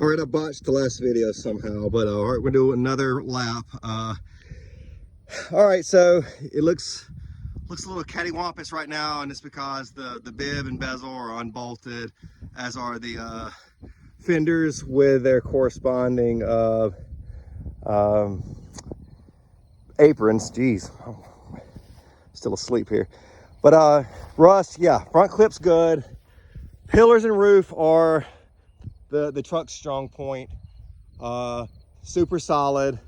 All right, I botched the last video somehow, but all right, we're doing another lap. All right, so it looks a little cattywampus right now, and it's because the bib and bezel are unbolted, as are the fenders with their corresponding aprons. Geez, I'm still asleep here. But rust, yeah, front clip's good. Pillars and roof are the truck's strong point. Super solid.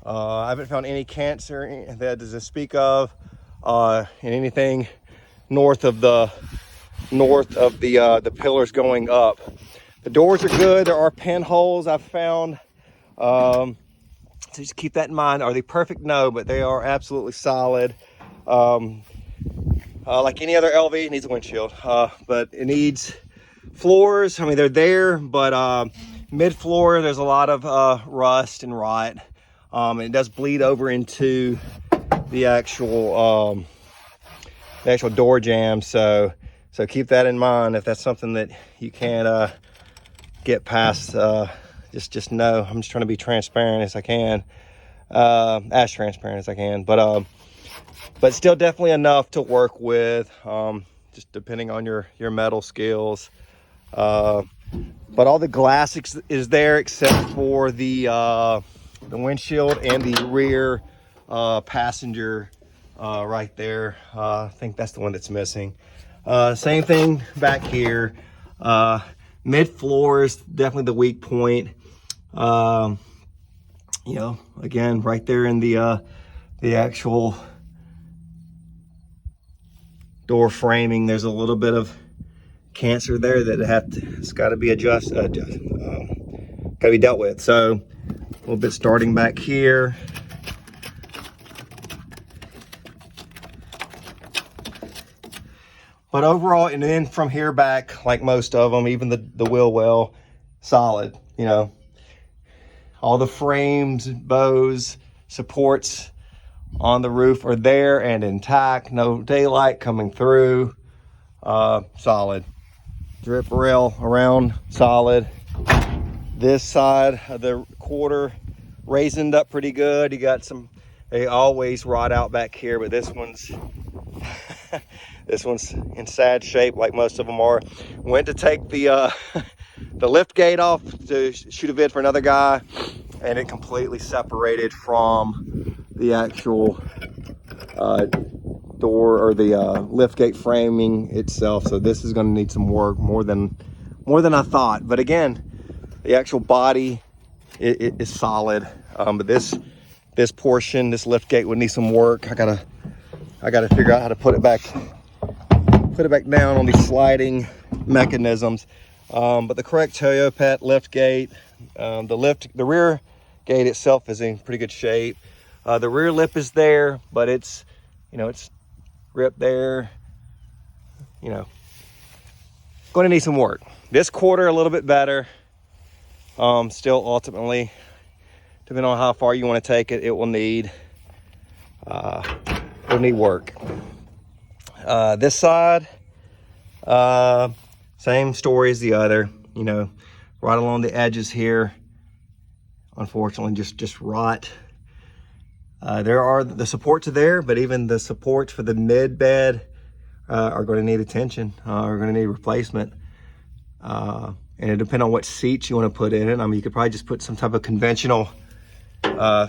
I haven't found any cancer that is to speak of in anything north of the pillars going up. The doors are good. There are pinholes I've found. So just keep that in mind. Are they perfect? No, but they are absolutely solid. Like any other LV, it needs a windshield, but it needs floors. I mean, they're there, but mid-floor, there's a lot of rust and rot. And it does bleed over into the actual door jamb. So keep that in mind. If that's something that you can't get past, just know I'm just trying to be transparent as I can, as transparent as I can. But still definitely enough to work with, just depending on your metal skills. But all the glass is there except for the windshield and the rear passenger right there. I think that's the one that's missing. Same thing back here. Mid-floor is definitely the weak point. You know, again, right there in the actual door framing, there's a little bit of cancer there that it's got to be got to be dealt with. So a little bit starting back here. But overall, and then from here back, like most of them, even the wheel well, solid. You know, all the frames, bows, supports on the roof are there and intact. No daylight coming through. Solid. Drip rail around, solid. This side of the quarter raisined up pretty good. You got some, they always rot out back here, but this one's this one's in sad shape, like most of them are. Went to take the the lift gate off to shoot a vid for another guy, and it completely separated from the actual door, or the lift gate framing itself. So this is going to need some work, more than I thought. But again, the actual body it is solid. But this portion, this lift gate, would need some work. I gotta figure out how to put it back down on these sliding mechanisms. But the correct Toyopet lift gate, the rear gate itself is in pretty good shape. The rear lip is there, but it's, you know, it's ripped there. You know, going to need some work. This quarter a little bit better. Still ultimately, depending on how far you want to take it, it will need work. This side, same story as the other. You know, right along the edges here, unfortunately, just rot. There are the supports are there, but even the supports for the mid bed are going to need attention, are going to need replacement. And it depends on what seats you want to put in it. I mean, you could probably just put some type of conventional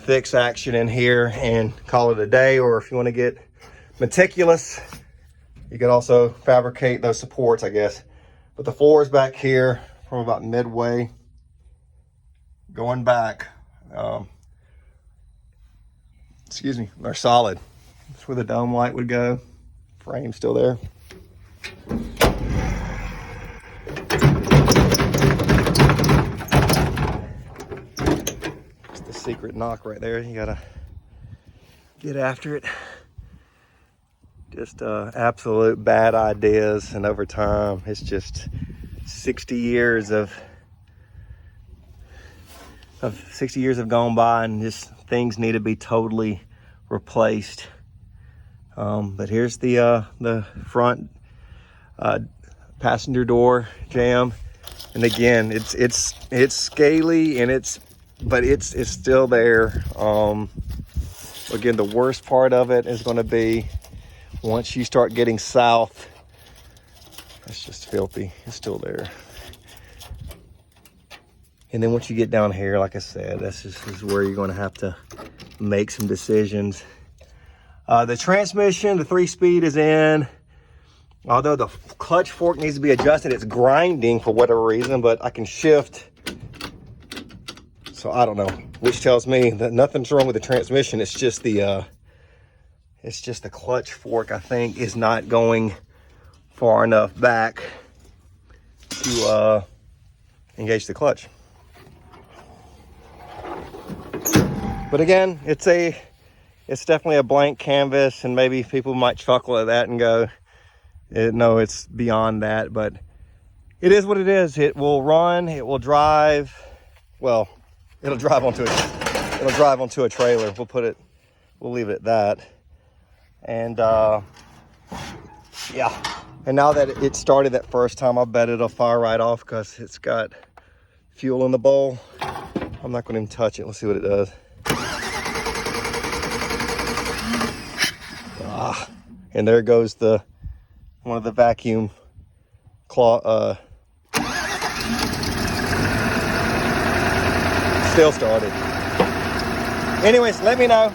fix action in here and call it a day. Or if you want to get meticulous, you could also fabricate those supports, I guess. But the floors back here from about midway going back, excuse me, are solid. That's where the dome light would go. Frame still there. It's the secret knock right there. You gotta get after it. Just absolute bad ideas, and over time, it's just 60 years of 60 years have gone by, and just things need to be totally replaced. But here's the front passenger door jamb. And again, it's scaly and but it's still there. Again, the worst part of it is going to be once you start getting south. It's just filthy. It's still there. And then once you get down here, like I said, this is where you're going to have to make some decisions. The transmission, the 3-speed is in. Although the clutch fork needs to be adjusted, it's grinding for whatever reason, but I can shift. So I don't know, which tells me that nothing's wrong with the transmission. It's just the clutch fork, I think, is not going far enough back to engage the clutch. But again, it's definitely a blank canvas, and maybe people might chuckle at that and go, no, it's beyond that. But it is what it is. It will run, it will drive. Well, it'll drive onto a trailer. We'll leave it at that. And yeah. And now that it started that first time, I bet it'll fire right off because it's got fuel in the bowl. I'm not going to even touch it. Let's see what it does. And there goes one of the vacuum claw. Still started. Anyways, let me know.